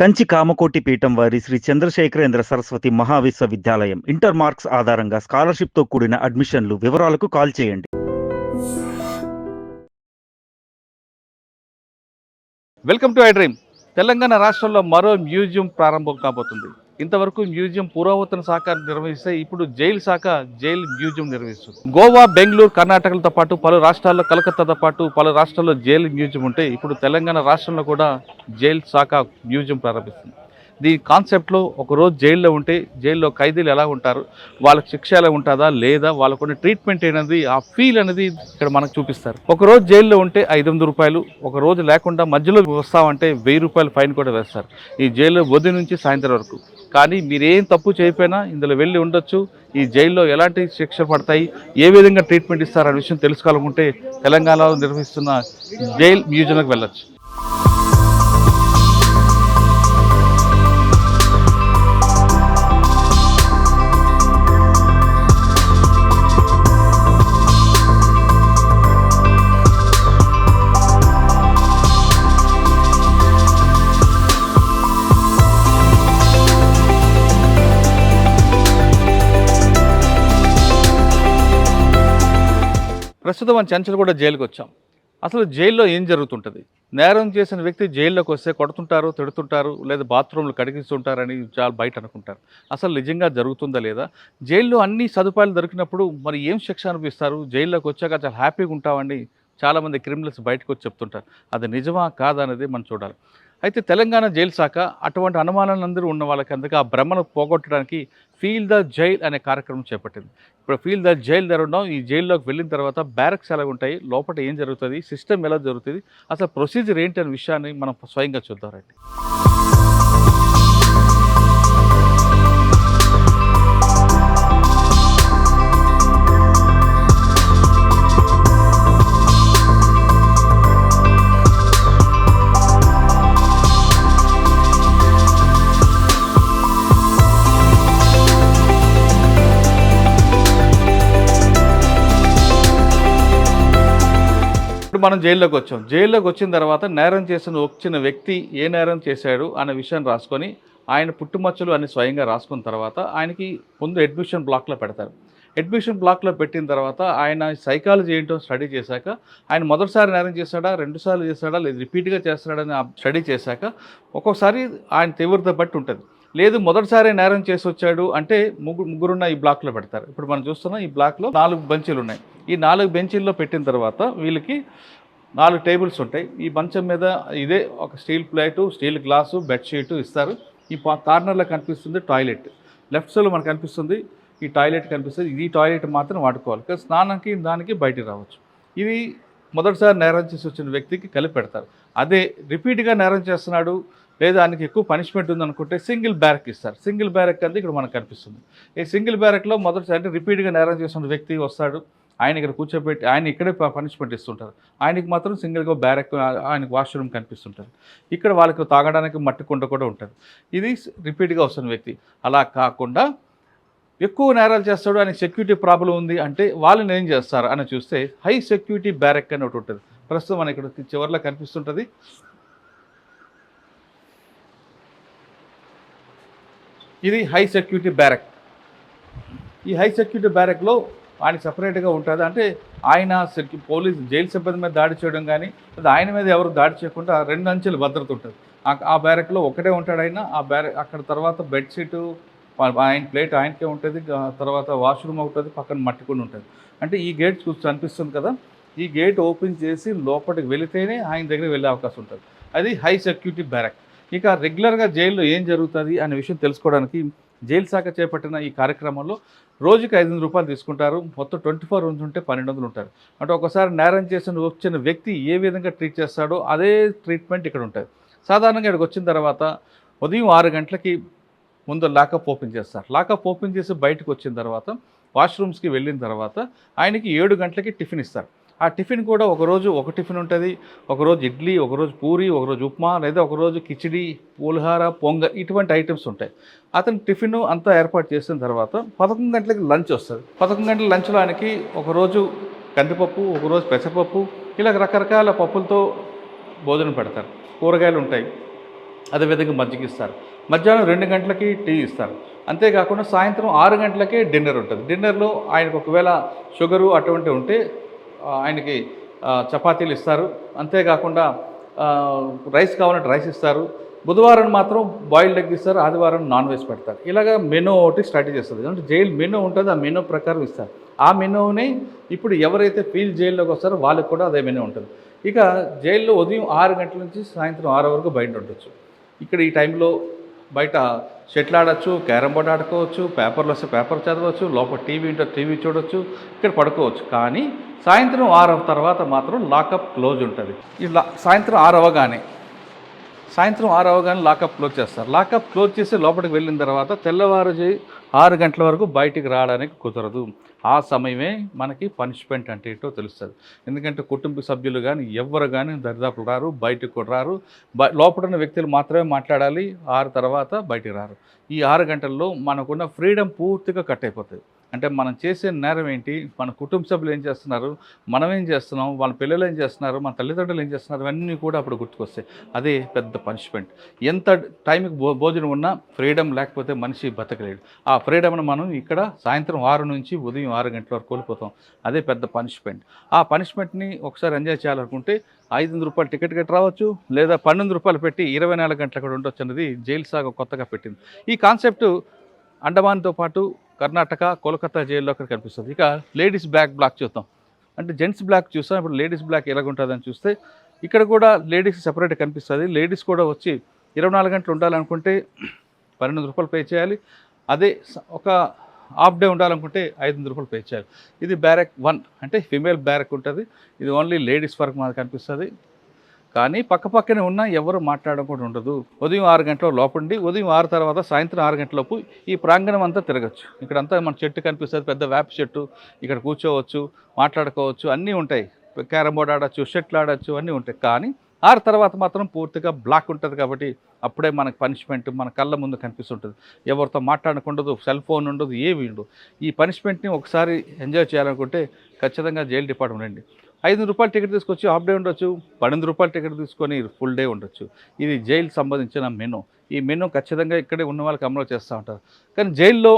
కంచి కామకోటి పీఠం వారి Shri Chandrasekharendra Saraswati మహావిశ్వవిద్యాలయం inter marks ఆధారంగా స్కాలర్షిప్తో కూడిన అడ్మిషన్లు. వివరాలకు కాల్ చేయండి. Welcome to I dream. Telangana రాష్ట్రంలో మరో మ్యూజియం ప్రారంభం కాబోతుంది. ఇంతవరకు మ్యూజియం పురావస్తన శాఖ నిర్వహిస్తే ఇప్పుడు జైలు శాఖ జైల్ మ్యూజియం నిర్వహిస్తుంది. గోవా, బెంగళూరు, కర్ణాటకలతో పాటు పలు రాష్ట్రాల్లో, కలకత్తాతో పాటు పలు రాష్ట్రాల్లో జైలు మ్యూజియం ఉంటే ఇప్పుడు తెలంగాణ రాష్ట్రంలో కూడా జైలు శాఖ మ్యూజియం ప్రారంభిస్తుంది. దీని కాన్సెప్ట్లో ఒకరోజు జైల్లో ఉంటే జైల్లో ఖైదీలు ఎలా ఉంటారు, వాళ్ళకి శిక్ష ఎలా ఉంటుందా లేదా, వాళ్ళకున్న ట్రీట్మెంట్ అనేది, ఆ ఫీల్ అనేది ఇక్కడ మనకు చూపిస్తారు. ఒకరోజు జైల్లో ఉంటే 500 రూపాయలు, ఒక రోజు లేకుండా మధ్యలో వస్తామంటే 1000 రూపాయలు ఫైన్ కూడా వేస్తారు ఈ జైల్లో ఉదయం నుంచి సాయంత్రం వరకు. కానీ మీరేం తప్పు చేయకపోయినా ఇందులో వెళ్ళి ఉండొచ్చు. ఈ జైల్లో ఎలాంటి శిక్ష పడతాయి, ఏ విధంగా ట్రీట్మెంట్ ఇస్తారనే విషయం తెలుసుకోవాలనుకుంటే తెలంగాణలో నిర్వహిస్తున్న జైల్ మ్యూజియంకి వెళ్ళొచ్చు. ప్రస్తుతం మన చెంచల్గూడ జైలుకి వచ్చాం. అసలు జైల్లో ఏం జరుగుతుంటుంది? నేరం చేసిన వ్యక్తి జైల్లోకి వస్తే కొడుతుంటారు, తిడుతుంటారు, లేదా బాత్రూంలు కడిగిస్తుంటారని చాలా బయట అనుకుంటారు. అసలు నిజంగా జరుగుతుందా లేదా? జైల్లో అన్ని సదుపాయాలు దొరికినప్పుడు మరి ఏం శిక్ష అనిపిస్తారు? జైల్లోకి వచ్చాక చాలా హ్యాపీగా ఉంటామని చాలామంది క్రిమినల్స్ బయటకు వచ్చి చెప్తుంటారు. అది నిజమా కాదా అనేది మనం చూడాలి. అయితే తెలంగాణ జైలు శాఖ అటువంటి అనుమానాలందరూ ఉన్న వాళ్ళకి అందుకే ఆ భ్రమను పోగొట్టడానికి ఫీల్ ద జైల్ అనే కార్యక్రమం చేపట్టింది. ఇప్పుడు ఫీల్ ద జైల్ దగ్గర ఉన్నాం. ఈ జైల్లోకి వెళ్ళిన తర్వాత బ్యారక్స్ ఎలా ఉంటాయి, లోపల ఏం జరుగుతుంది, సిస్టమ్ ఎలా జరుగుతుంది, అసలు ప్రొసీజర్ ఏంటి అనే విషయాన్ని మనం స్వయంగా చూద్దాం రండి. మనం జైల్లోకి వచ్చాం. జైల్లోకి వచ్చిన తర్వాత నేరం వచ్చిన వ్యక్తి ఏ నేరం చేశాడు అనే విషయాన్ని రాసుకొని ఆయన పుట్టుమచ్చలు అని స్వయంగా రాసుకున్న తర్వాత ఆయనకి ముందు అడ్మిషన్ బ్లాక్లో పెడతారు. అడ్మిషన్ బ్లాక్లో పెట్టిన తర్వాత ఆయన సైకాలజీ ఏంటో స్టడీ చేశాక ఆయన మొదటిసారి నేరం చేశాడా, 2 సార్లు చేశాడా, లేదా రిపీట్గా చేస్తాడని స్టడీ చేశాక ఒక్కొక్కసారి ఆయన తీవ్రత బట్టి ఉంటుంది. లేదు మొదటిసారి నేరం చేసి వచ్చాడు అంటే ముగ్గురున్న ఈ బ్లాక్లో పెడతారు. ఇప్పుడు మనం చూస్తున్నాం ఈ బ్లాక్లో 4 బెంచీలు ఉన్నాయి. ఈ 4 బెంచీల్లో పెట్టిన తర్వాత వీళ్ళకి 4 టేబుల్స్ ఉంటాయి. ఈ మంచం మీద ఇదే ఒక steel plate, steel glass, bedsheet ఇస్తారు. ఈ కార్నర్లో కనిపిస్తుంది టాయిలెట్, లెఫ్ట్ సైడ్లో మనకు కనిపిస్తుంది ఈ టాయిలెట్ కనిపిస్తుంది. ఈ టాయిలెట్ మాత్రం వాడుకోవాలి, కానీ స్నానానికి దానికి బయటికి రావచ్చు. ఇది మొదటిసారి నేరం చేసి వచ్చిన వ్యక్తికి కలిపి పెడతారు. అదే రిపీట్గా నేరం చేస్తున్నాడు లేదా ఆయనకి ఎక్కువ పనిష్మెంట్ ఉందనుకుంటే సింగిల్ బ్యారక్ ఇస్తారు. సింగిల్ బ్యారక్ అనేది ఇక్కడ మనకు కనిపిస్తుంది. ఈ సింగిల్ బ్యారక్లో మొదటిసారి రిపీట్గా నేరం చేస్తున్న వ్యక్తి వస్తాడు, ఆయన ఇక్కడ కూర్చోబెట్టి ఆయన ఇక్కడే పనిష్మెంట్ ఇస్తుంటారు. ఆయనకి మాత్రం సింగిల్గా బ్యారక్, ఆయనకు వాష్రూమ్ కనిపిస్తుంటారు. ఇక్కడ వాళ్ళకి తాగడానికి మట్టి కుండ కూడా ఉంటుంది. ఇది రిపీట్గా వస్తున్న వ్యక్తి. అలా కాకుండా ఎక్కువ నేరాలు చేస్తాడు, ఆయనకి సెక్యూరిటీ ప్రాబ్లం ఉంది అంటే వాళ్ళని ఏం చేస్తారు అని చూస్తే హై సెక్యూరిటీ బ్యారక్ అని ఒకటి ఉంటుంది. ప్రస్తుతం మన ఇక్కడ చివరిలో కనిపిస్తుంటుంది. ఇది హై సెక్యూరిటీ బ్యారక్. ఈ హై సెక్యూరిటీ బ్యారక్లో ఆయన సపరేట్గా ఉంటుంది. అంటే ఆయన పోలీస్ జైలు సిబ్బంది మీద దాడి చేయడం కానీ లేదా ఆయన మీద ఎవరు దాడి చేయకుండా 2 అంచెలు భద్రత ఉంటుంది. ఆ బ్యారక్లో ఒకటే ఉంటాడు ఆయన. ఆ బ్యారక్ అక్కడ తర్వాత బెడ్షీటు ఆయన ప్లేట్ ఆయనకే ఉంటుంది, తర్వాత వాష్రూమ్ ఉంటుంది, పక్కన మట్టి కూడా ఉంటుంది. అంటే ఈ గేట్ అనిపిస్తుంది కదా, ఈ గేట్ ఓపెన్ చేసి లోపలికి వెళితేనే ఆయన దగ్గర వెళ్ళే అవకాశం ఉంటుంది. అది హై సెక్యూరిటీ బ్యారక్. ఇక రెగ్యులర్గా జైల్లో ఏం జరుగుతుంది అనే విషయం తెలుసుకోవడానికి జైలు శాఖ చేపట్టిన ఈ కార్యక్రమంలో రోజుకి 500 రూపాయలు తీసుకుంటారు. మొత్తం 24 రూమ్స్ ఉంటే 1200 ఉంటారు. అంటే ఒకసారి నేరం వచ్చిన వ్యక్తి ఏ విధంగా ట్రీట్ చేస్తాడో అదే ట్రీట్మెంట్ ఇక్కడ ఉంటుంది. సాధారణంగా ఇక్కడికి వచ్చిన తర్వాత ఉదయం 6 గంటలకి ముందు లాకప్ ఓపెన్ చేస్తారు. లాకప్ ఓపెన్ చేసి బయటకు వచ్చిన తర్వాత వాష్రూమ్స్కి వెళ్ళిన తర్వాత ఆయనకి 7 గంటలకి టిఫిన్ ఇస్తారు. ఆ టిఫిన్ కూడా ఒకరోజు ఒక టిఫిన్ ఉంటుంది, ఒకరోజు ఇడ్లీ, ఒకరోజు పూరి, ఒకరోజు ఉప్మా, లేదా ఒకరోజు కిచిడి, పులిహార, పొంగల్, ఇటువంటి ఐటమ్స్ ఉంటాయి. అతను టిఫిన్ అంతా ఏర్పాటు చేసిన తర్వాత 11 గంటలకి లంచ్ వస్తుంది. 11 గంటల లంచ్లో ఆయనకి ఒకరోజు కందిపప్పు, ఒకరోజు పెసరపప్పు, ఇలా రకరకాల పప్పులతో భోజనం పెడతారు. కూరగాయలు ఉంటాయి. అదేవిధంగా మజ్జిగ ఇస్తారు. మధ్యాహ్నం 2 గంటలకి టీ ఇస్తారు. అంతేకాకుండా సాయంత్రం 6 గంటలకే డిన్నర్ ఉంటుంది. డిన్నర్‌లో ఆయనకు ఒకవేళ షుగరు అటువంటివి ఉంటే ఆయనకి చపాతీలు ఇస్తారు. అంతేకాకుండా రైస్ కావాలంటే రైస్ ఇస్తారు. బుధవారం మాత్రం బాయిల్డ్ ఎగ్ ఇస్తారు. ఆదివారం నాన్ వెజ్ పెడతారు. ఇలాగ మెనూ ఒకటి స్టార్ట్ చేస్తది. అంటే జైలు మెనూ ఉంటుంది. ఆ మెనూ ప్రకారం ఇస్తారు. ఆ మెనూని ఇప్పుడు ఎవరైతే ఫీల్డ్ జైల్లోకి వస్తారో వాళ్ళకి కూడా అదే మెనూ ఉంటుంది. ఇక జైల్లో ఉదయం 6 గంటల నుంచి సాయంత్రం 6 వరకు బయట ఉండొచ్చు. ఇక్కడ ఈ టైంలో బయట షటిల్ ఆడొచ్చు, క్యారమ్ బోర్డ్ ఆడుకోవచ్చు, పేపర్లు వస్తే పేపర్ చదవచ్చు, లోపల టీవీ ఉంటే టీవీ చూడొచ్చు, ఇక్కడ పడుకోవచ్చు. కానీ సాయంత్రం 6 తర్వాత మాత్రం లాకప్ క్లోజ్ ఉంటుంది. ఇలా సాయంత్రం 6 అవగానే లాకప్ క్లోజ్ చేస్తారు. లాకప్ క్లోజ్ చేసి లోపలికి వెళ్ళిన తర్వాత తెల్లవారు 6 గంటల వరకు బయటికి రావడానికి కుదరదు. ఆ సమయమే మనకి పనిష్మెంట్ అంటే ఏంటో తెలుస్తుంది. ఎందుకంటే కుటుంబ సభ్యులు కానీ ఎవ్వరు కానీ దరిదాపులు రారు, బయటకు కూడా రారు. లోపల ఉన్న వ్యక్తులు మాత్రమే మాట్లాడాలి. 6 తర్వాత బయటికి రారు. ఈ 6 గంటల్లో మనకున్న ఫ్రీడమ్ పూర్తిగా కట్ అయిపోతుంది. అంటే మనం చేసే నేరం ఏంటి, మన కుటుంబ సభ్యులు ఏం చేస్తున్నారు, మనం ఏం చేస్తున్నాం, వాళ్ళ పిల్లలు ఏం చేస్తున్నారు, మన తల్లిదండ్రులు ఏం చేస్తున్నారు, ఇవన్నీ కూడా అప్పుడు గుర్తుకొస్తాయి. అదే పెద్ద పనిష్మెంట్. ఎంత టైంకి భోజనం ఉన్నా ఫ్రీడమ్ లేకపోతే మనిషి బతకలేడు. ఆ ఫ్రీడమ్ను మనం ఇక్కడ సాయంత్రం 6 నుంచి ఉదయం 6 గంటల వరకు కోల్పోతాం. అదే పెద్ద పనిష్మెంట్. ఆ పనిష్మెంట్ని ఒకసారి ఎంజాయ్ చేయాలనుకుంటే ₹500 టికెట్ కట్టి రావచ్చు, లేదా ₹12 పెట్టి 24 గంటలు అక్కడ ఉండొచ్చు అన్నది జైలు శాఖ కొత్తగా పెట్టింది. ఈ కాన్సెప్ట్ అండమాన్తో పాటు కర్ణాటక, కోల్కతా జైల్లో అక్కడ కనిపిస్తుంది. ఇక లేడీస్ బ్లాక్ చూద్దాం. అంటే జెంట్స్ బ్లాక్ చూస్తాం, ఇప్పుడు లేడీస్ బ్లాక్ ఎలాగుంటుందని చూస్తే ఇక్కడ కూడా లేడీస్ సెపరేట్గా కనిపిస్తుంది. లేడీస్ కూడా వచ్చి 24 గంటలు ఉండాలనుకుంటే ₹1200 పే చేయాలి. అదే ఒక హాఫ్ డే ఉండాలనుకుంటే ₹500 పే చేయాలి. ఇది బ్యారక్ 1 అంటే ఫిమేల్ బ్యారక్ ఉంటుంది. ఇది ఓన్లీ లేడీస్ వరకు మనకు కనిపిస్తుంది. కానీ పక్కపక్కనే ఉన్నా ఎవరు మాట్లాడడం కూడా ఉండదు. ఉదయం 6 గంటల లోపండి, ఉదయం 6 తర్వాత సాయంత్రం 6 గంటలలోపు ఈ ప్రాంగణం అంతా తిరగచ్చు. ఇక్కడంతా మన చెట్టు కనిపిస్తుంది, పెద్ద వేప చెట్టు. ఇక్కడ కూర్చోవచ్చు, మాట్లాడుకోవచ్చు, అన్నీ ఉంటాయి. క్యారమ్ బోర్డ్ ఆడచ్చు, షటిల్ ఆడచ్చు, అన్నీ ఉంటాయి. కానీ 6 తర్వాత మాత్రం పూర్తిగా బ్లాక్ ఉంటుంది. కాబట్టి అప్పుడే మనకు పనిష్మెంట్ మన కళ్ళ ముందు కనిపిస్తుంటుంది. ఎవరితో మాట్లాడకుండదు, సెల్ ఫోన్ ఉండదు, ఏవి ఉండదు. ఈ పనిష్మెంట్ని ఒకసారి ఎంజాయ్ చేయాలనుకుంటే ఖచ్చితంగా జైలు డిపార్ట్మెంట్ అండి. ₹500 టికెట్ తీసుకొచ్చి హాఫ్ డే ఉండొచ్చు, ₹12 టికెట్ తీసుకొని ఫుల్ డే ఉండొచ్చు. ఇది జైలు సంబంధించిన మెనూ. ఈ మెనూ ఖచ్చితంగా ఇక్కడే ఉన్న వాళ్ళకి అమలు చేస్తూ ఉంటారు. కానీ జైల్లో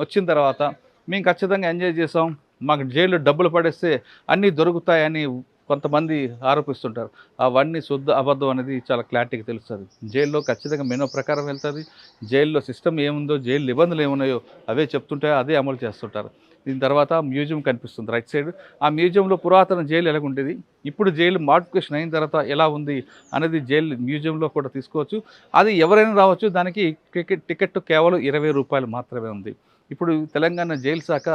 వచ్చిన తర్వాత మేము ఖచ్చితంగా ఎంజాయ్ చేసాం, మాకు జైల్లో డబ్బులు పడేస్తే అన్నీ దొరుకుతాయని కొంతమంది ఆరోపిస్తుంటారు. అవన్నీ శుద్ధ అబద్ధం అనేది చాలా క్లారిటీగా తెలుస్తుంది. జైల్లో ఖచ్చితంగా మెనూ ప్రకారం వెళ్తుంది. జైల్లో సిస్టమ్ ఏముందో, జైలు నిబంధనలు ఏమున్నాయో అవే చెప్తుంటాయో అదే అమలు చేస్తుంటారు. దీని తర్వాత మ్యూజియం కనిపిస్తుంది రైట్ సైడ్. ఆ మ్యూజియంలో పురాతన జైలు ఎలాగుండేది, ఇప్పుడు జైలు మోడిఫికేషన్ అయిన తర్వాత ఎలా ఉంది అనేది జైలు మ్యూజియంలో కూడా తీసుకోవచ్చు. అది ఎవరైనా రావచ్చు. దానికి టికెట్ కేవలం ₹20 మాత్రమే ఉంది. ఇప్పుడు తెలంగాణ జైలు శాఖ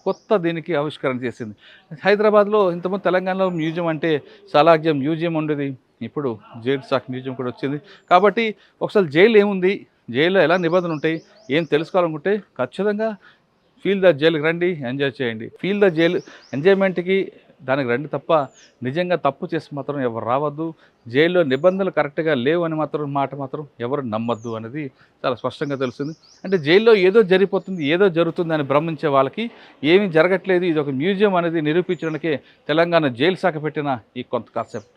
కొత్త దీనికి ఆవిష్కరణ చేసింది. హైదరాబాద్లో ఇంతకుముందు తెలంగాణలో మ్యూజియం అంటే సాలార్జంగ్ మ్యూజియం ఉండేది. ఇప్పుడు జైలు శాఖ మ్యూజియం కూడా వచ్చింది. కాబట్టి ఒకసారి జైలు ఏముంది, జైల్లో ఎలా నిబంధనలు ఉంటాయి, ఏం తెలుసుకోవాలనుకుంటే ఖచ్చితంగా ఫీల్ ద జైలుకి రండి, ఎంజాయ్ చేయండి. ఫీల్ ద జైలు ఎంజాయ్మెంట్కి దానికి రండి తప్ప నిజంగా తప్పు చేసి మాత్రం ఎవరు రావద్దు. జైల్లో నిబంధనలు కరెక్ట్గా లేవు అని మాట మాత్రం ఎవరు నమ్మద్దు అనేది చాలా స్పష్టంగా తెలుస్తుంది. అంటే జైల్లో ఏదో జరిగిపోతుంది, ఏదో జరుగుతుంది అని భ్రమించే వాళ్ళకి ఏమీ జరగట్లేదు, ఇది ఒక మ్యూజియం అనేది నిరూపించడానికే తెలంగాణ జైలు శాఖ పెట్టిన ఈ కొంత కాన్సెప్ట్.